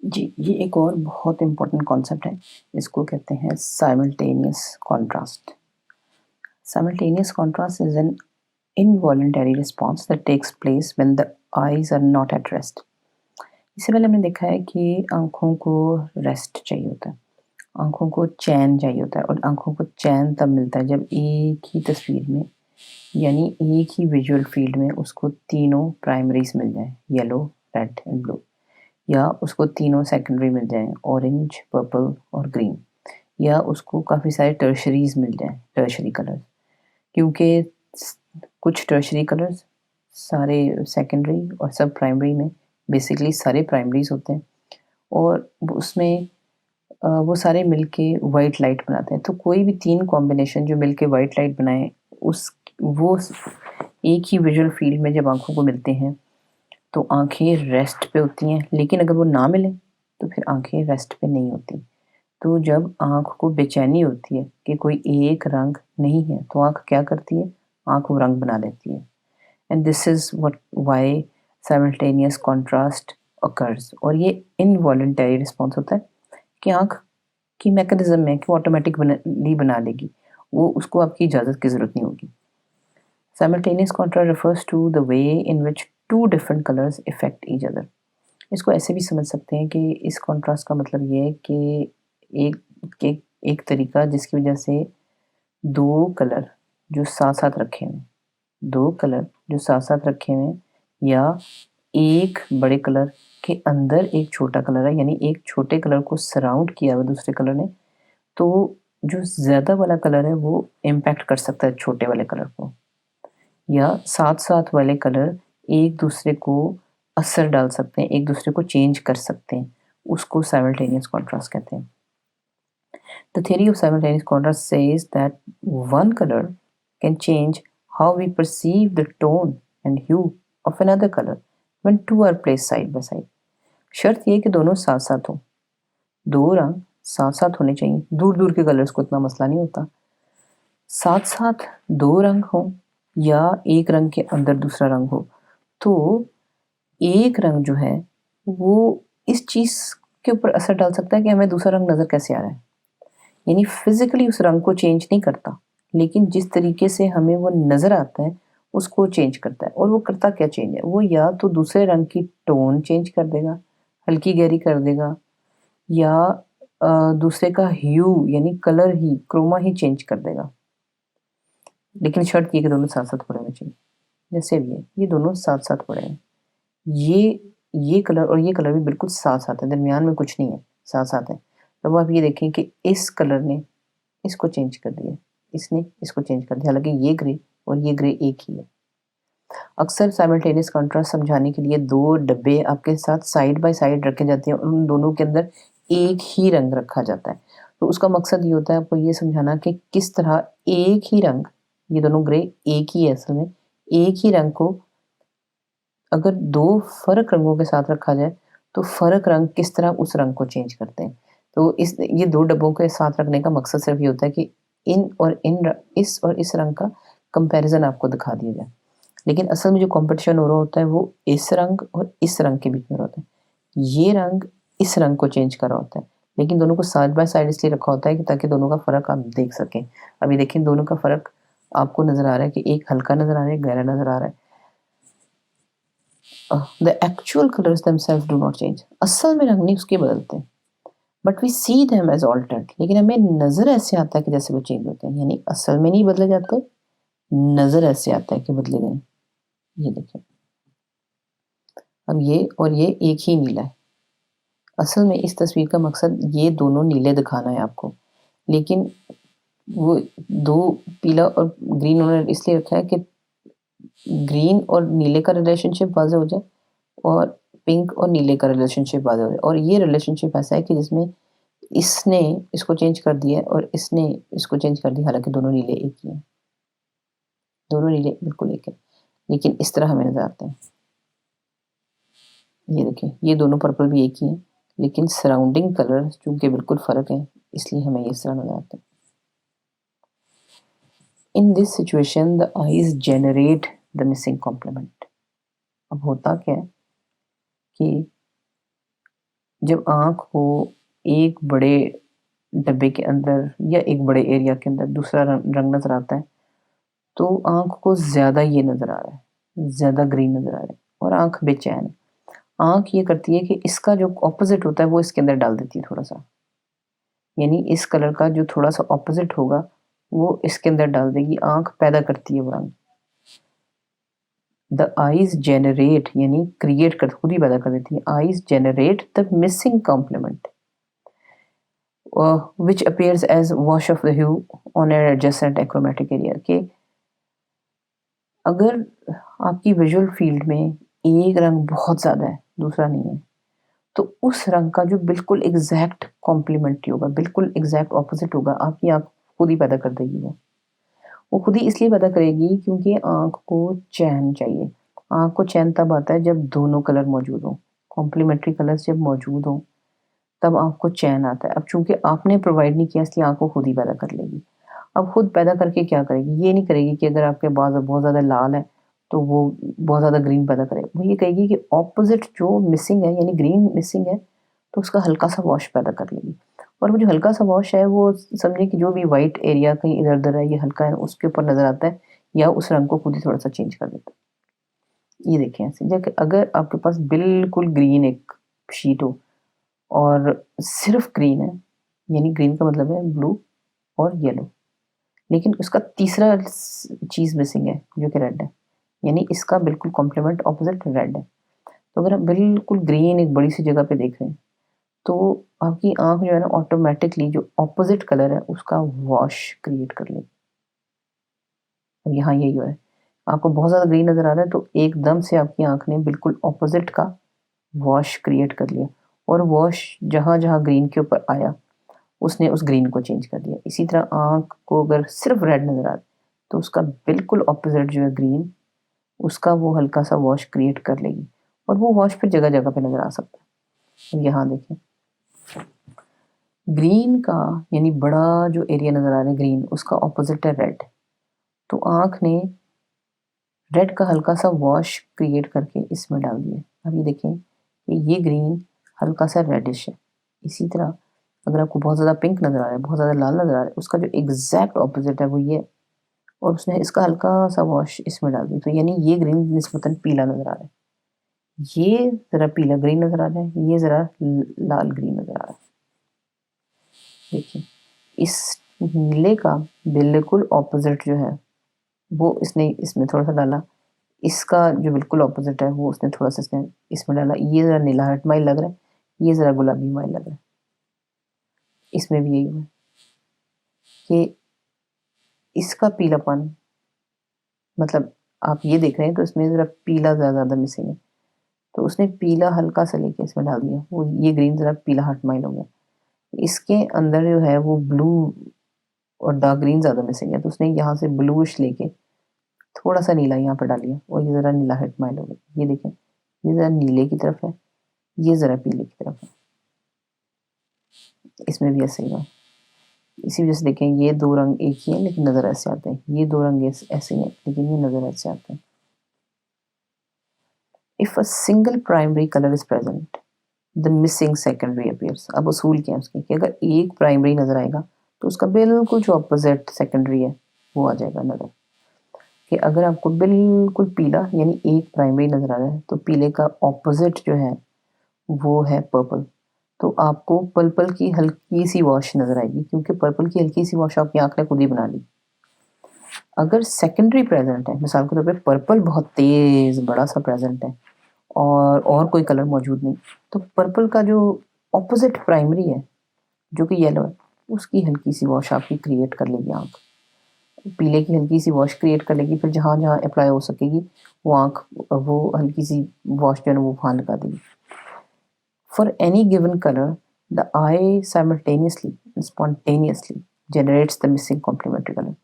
जी, ये एक और बहुत इम्पोर्टेंट कॉन्सेप्ट है। इसको कहते हैं simultaneous contrast. Simultaneous contrast is an involuntary response that takes place when the eyes are not at rest. इससे पहले हमने देखा है कि आँखों को रेस्ट चाहिए होता है, आँखों को चैन चाहिए होता है और आँखों को चैन तब मिलता है जब एक ही तस्वीर में यानी एक ही विजुअल फील्ड में उसको तीनों प्राइमरीज़ मिल जाएँ, येलो, रेड एंड ब्लू। या उसको तीनों सेकेंडरी मिल जाएँ, ऑरेंज, पर्पल और ग्रीन। या उसको काफ़ी सारे टर्शरीज़ मिल जाएँ, टर्शरी कलर्स। क्योंकि कुछ टर्शरी कलर्स सारे सेकेंडरी और सब प्राइमरी में बेसिकली सारे प्राइमरीज़ होते हैं और उसमें वो सारे मिलके वाइट लाइट बनाते हैं। तो कोई भी 3 कॉम्बिनेशन जो मिलके वाइट लाइट बनाएँ उस वो एक ही विजुअल फील्ड में जब आँखों को मिलते हैं तो आँखें रेस्ट पे होती हैं, लेकिन अगर वो ना मिले तो फिर आँखें रेस्ट पे नहीं होती। तो जब आँख को बेचैनी होती है कि कोई एक रंग नहीं है, तो आँख क्या करती है? आँख वो रंग बना लेती है। And this is what why simultaneous contrast occurs. और ये इनवॉलंटरी रिस्पॉन्स होता है कि आँख की मैकेनिज़्म में कि वो ऑटोमेटिक बना लेगी। वो उसको आपकी इजाज़त की ज़रूरत नहीं होगी। Simultaneous contrast refers to the way in which two different colors affect each other. इसको ऐसे भी समझ सकते हैं कि इस कॉन्ट्रास्ट का मतलब ये है कि एक के एक तरीका जिसकी वजह से 2 कलर जो साथ-साथ रखे हुए हैं 2 कलर जो साथ-साथ रखे हुए हैं या एक बड़े कलर के अंदर एक छोटा कलर है, यानी एक छोटे कलर को सराउंड किया हुआ दूसरे कलर ने, तो जो ज़्यादा वाला कलर है वो इम्पैक्ट कर सकता है छोटे वाले कलर को। या साथ-साथ वाले कलर एक-दूसरे को असर डाल सकते हैं, एक-दूसरे को चेंज कर सकते हैं। उसको साइमल्टेनियस कॉन्ट्रास्ट कहते हैं। The theory of simultaneous contrast says that one color can change how we perceive the tone and hue of another color when two are placed side by side. शर्त ये है कि दोनों साथ-साथ हों। 2 रंग साथ-साथ होने चाहिए। दूर-दूर के कलर्स को इतना मसला नहीं होता। साथ-साथ 2 रंग हों या एक रंग के अंदर दूसरा रंग हो, तो एक रंग जो है वो इस चीज़ के ऊपर असर डाल सकता है कि हमें दूसरा रंग नज़र कैसे आ रहा है। यानी फ़िज़िकली उस रंग को चेंज नहीं करता, लेकिन जिस तरीके से हमें वो नज़र आता है, उसको चेंज करता है। और वो करता क्या चेंज है? वो या तो दूसरे रंग की टोन चेंज कर देगा, हल्की-गहरी कर देगा या दूसरे का ह्यू यानी कलर ही, क्रोमा ही चेंज कर देगा। लेकिन शर्त ये है कि दोनों साथ-साथ पड़े होने चाहिए। जैसे भी है, ये दोनों साथ-साथ पड़े हैं। ये कलर और ये कलर भी बिल्कुल साथ-साथ है, दरमियान में कुछ नहीं है, साथ-साथ है। तब आप ये देखें कि इस कलर ने इसको चेंज कर दिया, इसने इसको चेंज कर दिया, हालाँकि ये ग्रे और ये ग्रे एक ही है। अक्सर साइमल्टेनियस कॉन्ट्रास्ट समझाने के लिए 2 डब्बे आपके साथ साइड बाय साइड रखे जाते हैं और उन दोनों के अंदर एक ही रंग रखा जाता है। तो उसका मकसद ये होता है आपको ये समझाना कि किस तरह एक ही रंग, ये दोनों ग्रे एक ही है असल में, एक ही रंग को अगर 2 फ़र्क रंगों के साथ रखा जाए, तो फ़र्क रंग किस तरह उस रंग को चेंज करते हैं। तो ये 2 डब्बों के साथ रखने का मकसद सिर्फ़ ये होता है कि इस और इस रंग का कंपैरिज़न आपको दिखा दिया जाए। लेकिन असल में जो कॉम्पिटिशन हो रहा होता है वो इस रंग और इस रंग के बीच में होता है। ये रंग इस रंग को चेंज कर रहा होता है, लेकिन दोनों को साइड बाय साइड इसलिए रखा होता है कि ताकि दोनों का फ़र्क आप देख सकें। अभी देखिए दोनों का फ़र्क आपको नज़र आ रहा है कि एक हल्का नज़र आ रहा है, एक गहरा नज़र आ रहा है। The actual colors themselves do not change. असल में रंग नहीं उसके बदलते, but we see them as altered. लेकिन हमें नज़र ऐसे आता है कि जैसे वो चेंज होते हैं, यानी असल में नहीं बदले जाते, नज़र ऐसे आता है कि बदले गए। ये देखिए, अब ये और ये एक ही नीला है। असल में इस तस्वीर का मकसद ये दोनों नीले दिखाना है आपको, लेकिन वो 2 पीला और ग्रीन उन्होंने इसलिए रखा है कि ग्रीन और नीले का रिलेशनशिप वाज़ेह हो जाए और पिंक और नीले का रिलेशनशिप वाज़ेह हो जाए। और ये रिलेशनशिप ऐसा है कि जिसमें इसने इसको चेंज कर दिया है और इसने इसको चेंज कर दिया, हालाँकि दोनों नीले एक ही हैं। दोनों नीले बिल्कुल एक हैं, लेकिन इस तरह हमें नज़र आते हैं। ये देखिए, ये दोनों पर्पल भी एक ही हैं, लेकिन सराउंडिंग कलर चूँकि बिल्कुल फ़र्क है, इसलिए हमें ये इस तरह नज़र आते हैं। In this situation the eyes generate the missing complement. अब होता क्या है कि जब आँख को एक बड़े डब्बे के अंदर या एक बड़े एरिया के अंदर दूसरा रंग नज़र आता है, तो आँख को ज़्यादा ये नज़र आ रहा है, ज़्यादा ग्रीन नज़र आ रहा है और आँख बेचैन है। आँख ये करती है कि इसका जो ऑपोज़िट होता है वो इसके अंदर डाल देती है थोड़ा-सा। यानी इस कलर का जो थोड़ा-सा ऑपोज़िट होगा, वो इसके अंदर डाल देगी, आँख पैदा करती है वो रंग। द आईज़ जेनरेट यानी क्रिएट कर खुद ही पैदा कर देती है। Eyes generate the missing complement which appears as wash of the hue on an adjacent achromatic area के अगर आपकी विजुअल फील्ड में एक रंग बहुत ज़्यादा है, दूसरा नहीं है, तो उस रंग का जो बिल्कुल एग्ज़ैक्ट कॉम्प्लीमेंट्री होगा, बिल्कुल एग्ज़ैक्ट ऑपोज़िट होगा, आपकी आँख खुद ही पैदा कर देगी वो। वो खुद ही इसलिए पैदा करेगी क्योंकि आँख को चैन चाहिए। आँख को चैन तब आता है जब दोनों कलर मौजूद हों, कॉम्प्लीमेंट्री कलर्स जब मौजूद हों, तब आँख को चैन आता है। अब चूँकि आपने प्रोवाइड नहीं किया इसलिए आँख वो खुद ही पैदा कर लेगी। अब खुद पैदा करके क्या करेगी? ये नहीं करेगी कि अगर आपके बाल बहुत ज़्यादा लाल है, तो वो बहुत ज़्यादा ग्रीन पैदा करे। वो ये कहेगी कि ऑपोज़िट जो मिसिंग है यानी ग्रीन मिसिंग है, तो उसका हल्का-सा वॉश पैदा कर लेगी। और वो जो हल्का-सा वॉश है वो समझिए कि जो भी व्हाइट एरिया कहीं इधर-उधर है, ये हल्का है उसके ऊपर नज़र आता है या उस रंग को खुद ही थोड़ा-सा चेंज कर देता है। ये देखें ऐसे जैसे अगर आपके पास बिल्कुल ग्रीन एक शीट हो और सिर्फ़ ग्रीन है, यानी ग्रीन का मतलब है ब्लू और येलो। लेकिन उसका तीसरा चीज़ मिसिंग है जो कि रेड है। यानी इसका बिल्कुल कॉम्प्लीमेंट ऑपोज़िट रेड है। तो अगर आप बिल्कुल ग्रीन एक बड़ी-सी जगह पे देख रहे हैं, तो आपकी आँख जो है ना ऑटोमैटिकली जो ऑपोज़िट कलर है उसका वॉश क्रिएट कर लेगी। अब यहाँ यही हो रहा है। आपको बहुत ज़्यादा ग्रीन नज़र आ रहा है तो एकदम से आपकी आँख ने बिल्कुल ऑपोज़िट का वॉश क्रिएट कर लिया और वॉश जहाँ-जहाँ ग्रीन के ऊपर आया उसने उस ग्रीन को चेंज कर दिया। इसी तरह आँख को अगर सिर्फ़ रेड नज़र आ रहा है, तो उसका बिल्कुल ऑपोज़िट जो है ग्रीन, उसका वो हल्का-सा वॉश क्रिएट कर लेगी और वो वॉश फिर जगह-जगह पे नज़र आ सकता है। अब यहाँ देखें, ग्रीन का यानी बड़ा जो एरिया नज़र आ रहा है ग्रीन, उसका ऑपोज़िट है रेड। तो आँख ने रेड का हल्का-सा वॉश क्रिएट करके इसमें डाल दिया। अब ये देखें कि ये ग्रीन हल्का-सा रेडिश है। इसी तरह अगर आपको बहुत ज़्यादा पिंक नज़र आ रहा है, बहुत ज़्यादा लाल नज़र आ रहा है, उसका जो एग्ज़ैक्ट ऑपोज़िट है वो ये है और उसने इसका हल्का-सा वॉश इसमें डाल दिया। तो यानी ये ग्रीन निस्बतन पीला नज़र आ रहा है। ये ज़रा पीला ग्रीन नज़र आ रहा है, ये ज़रा लाल ग्रीन नज़र आ रहा है। देखिए, इस नीले का बिल्कुल ऑपोज़िट जो है, वो इसने इसमें थोड़ा-सा डाला। इसका जो बिल्कुल ऑपोज़िट है, वो उसने थोड़ा-सा इसने इसमें डाला। ये ज़रा नीलाहट माइल लग रहा है, ये ज़रा गुलाबी माइल लग रहा है। इसमें भी यही हुआ है कि इसका पीलापन मतलब आप ये देख रहे हैं तो इसमें ज़रा पीला ज़्यादा मिसिंग है। तो उसने पीला हल्का-सा लेके इसमें डाल दिया। वो ये ग्रीन ज़रा पीलाहट माइल हो गया। इसके अंदर जो है वो ब्लू और डार्क ग्रीन ज़्यादा मिसिंग है। तो उसने यहाँ से ब्लूइश लेके थोड़ा-सा नीला यहाँ पे डाल दिया और ये ज़रा नीलाहट माइल हो गया। ये देखें, ये ज़रा नीले की तरफ है, ये ज़रा पीले की तरफ है। इसमें भी ऐसे ही है। इसी वजह से देखें ये 2 रंग एक ही हैं लेकिन नज़र ऐसे आते हैं। ये 2 रंग ऐसे ही हैं लेकिन ये नज़र ऐसे आते हैं। If a single primary colour is present the missing secondary appears. अब उसूल क्या है उसके कि अगर एक प्राइमरी नज़र आएगा तो उसका बिल्कुल जो अपोजिट सेकेंडरी है वो आ जाएगा नज़र। कि अगर आपको बिल्कुल पीला यानी एक प्राइमरी नज़र आ रहा है तो पीले का ऑपोजिट जो है वो है पर्पल। तो आपको पर्पल की हल्की सी वॉश नज़र आएगी क्योंकि पर्पल की हल्की सी वॉश आपकी आँख ने खुद ही बना ली। अगर सेकेंडरी प्रेजेंट है, मिसाल के तौर पे पर्पल बहुत तेज़ बड़ा-सा प्रेजेंट है और कोई कलर मौजूद नहीं, तो पर्पल का जो ऑपोज़िट प्राइमरी है, जो कि येलो है, उसकी हल्की-सी वॉश आपकी क्रिएट कर लेगी आँख। पीले की हल्की-सी वॉश क्रिएट कर लेगी, फिर जहाँ-जहाँ अप्लाई हो सकेगी, वो हल्की-सी वॉश जो है ना वो वहाँ लगा देगी। For any given color, the eye simultaneously and spontaneously generates the missing complementary color.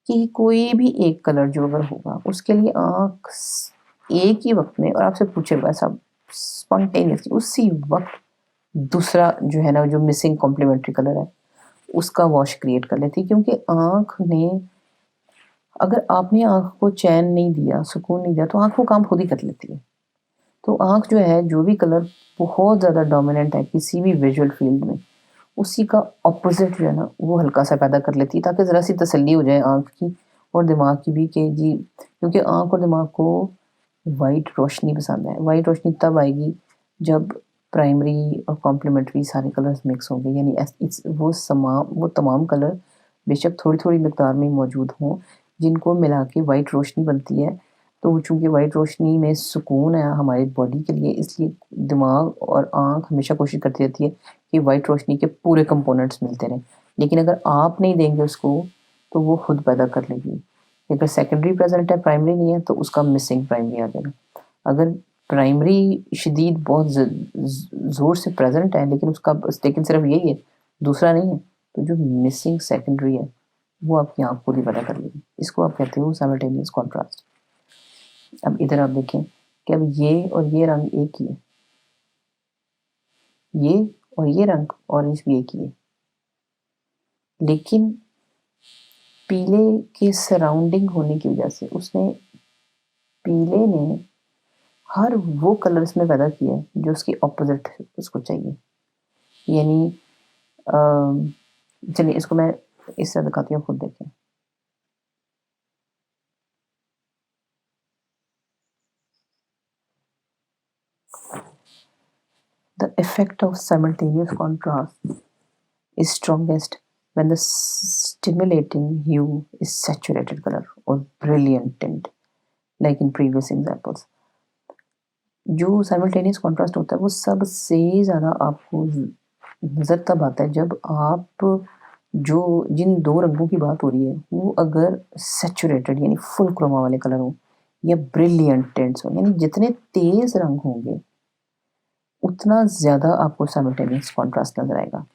कि कोई भी एक कलर जो अगर होगा उसके लिए आँख एक ही वक्त में और आपसे पूछेगा ऐसा स्पॉन्टेनियसली उसी वक्त दूसरा जो है ना जो मिसिंग कॉम्प्लीमेंट्री कलर है उसका वॉश क्रिएट कर लेती है क्योंकि आँख ने अगर आपने आँख को चैन नहीं दिया, सुकून नहीं दिया तो आँख वो काम खुद ही कर लेती है। तो आँख जो है, जो भी कलर बहुत ज़्यादा डोमिनेंट है किसी भी विजुअल फील्ड में, उसी का ऑपोजिट जो है ना वो हल्का सा पैदा कर लेती है, ताकि ज़रा सी तसल्ली हो जाए आँख की और दिमाग की भी कि जी, क्योंकि आँख और दिमाग को वाइट रोशनी पसंद है। वाइट रोशनी तब आएगी जब प्राइमरी और कॉम्प्लीमेंट्री सारे कलर्स मिक्स होंगे, यानी वो तमाम कलर बेशक थोड़ी-थोड़ी मिकदार में मौजूद हों, जिनको मिला के वाइट रोशनी बनती है। तो चूँकि वाइट रोशनी में सुकून है हमारी बॉडी के लिए, इसलिए दिमाग और आँख हमेशा कोशिश करती रहती है कि वाइट रोशनी के पूरे कंपोनेंट्स मिलते रहें। लेकिन अगर आप नहीं देंगे उसको, तो वो खुद पैदा कर लेगी। अगर सेकेंडरी प्रेज़ेंट है, प्राइमरी नहीं है, तो उसका मिसिंग प्राइमरी आ जाएगा। अगर प्राइमरी शदीद बहुत ज़ोर से प्रेज़ेंट है, लेकिन सिर्फ़ यही है, दूसरा नहीं है, तो जो मिसिंग सेकेंडरी है, वो आपकी आँख खुद ही पैदा कर लेगी। इसको आप कहते हो साइमल्टेनियस कॉन्ट्रास्ट। अब इधर आप देखें कि अब ये और ये रंग एक ही है। ये और ये रंग ऑरेंज भी एक ही है। लेकिन पीले के सराउंडिंग होने की वजह से पीले ने हर वो कलर इसमें पैदा किया है जो उसकी ऑपोजिट उसको चाहिए। यानी चलिए इसको मैं इस तरह दिखाती हूँ, खुद देखें। The effect of simultaneous contrast is strongest when the stimulating hue is saturated color or brilliant tint, like in previous examples. जो साइमल्टेनियस कॉन्ट्रास्ट होता है वो सबसे ज़्यादा आपको नज़र तब आता है जब आप जो जिन दो रंगों की बात हो रही है वो अगर सैचुरेटेड यानी फुल क्रोमा वाले कलर हो या ब्रिलियंट टिंट्स हो, यानी जितने तेज़ रंग होंगे उतना ज़्यादा आपको साइमल्टेनियस कॉन्ट्रास्ट नज़र आएगा।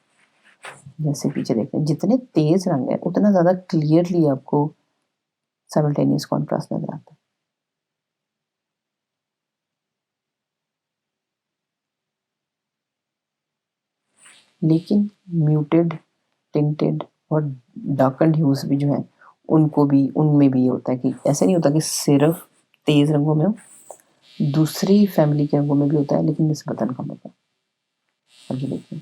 जैसे पीछे देखें, जितने तेज़ रंग है उतना ज़्यादा क्लियरली आपको साइमल्टेनियस कॉन्ट्रास्ट नज़र आता है। लेकिन म्यूटेड, टिंटेड और डार्कन्ड ह्यूज भी जो हैं उनमें भी ये होता है कि ऐसे नहीं होता कि सिर्फ तेज़ रंगों में हो, दूसरी फैमिली के रंगों में भी होता है, लेकिन निस्बतन कम होता है। अब ये देखिए,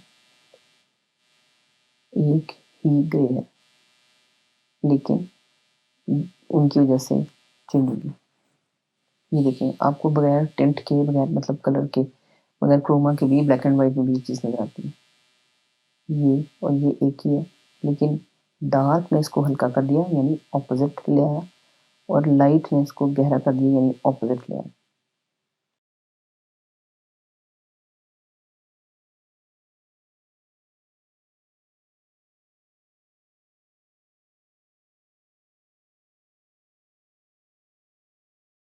एक ही ग्रे है लेकिन उनकी वजह से चेंज होगी। ये देखें, आपको बगैर टिंट के, बगैर मतलब कलर के, बगैर क्रोमा के भी ब्लैक एंड वाइट में भी ये चीज़ नज़र आती है। ये और ये एक ही है, लेकिन डार्क ने इसको हल्का कर दिया यानी ऑपोजिट ले आया, और लाइट ने इसको गहरा कर दिया यानी ऑपोजिट ले आया।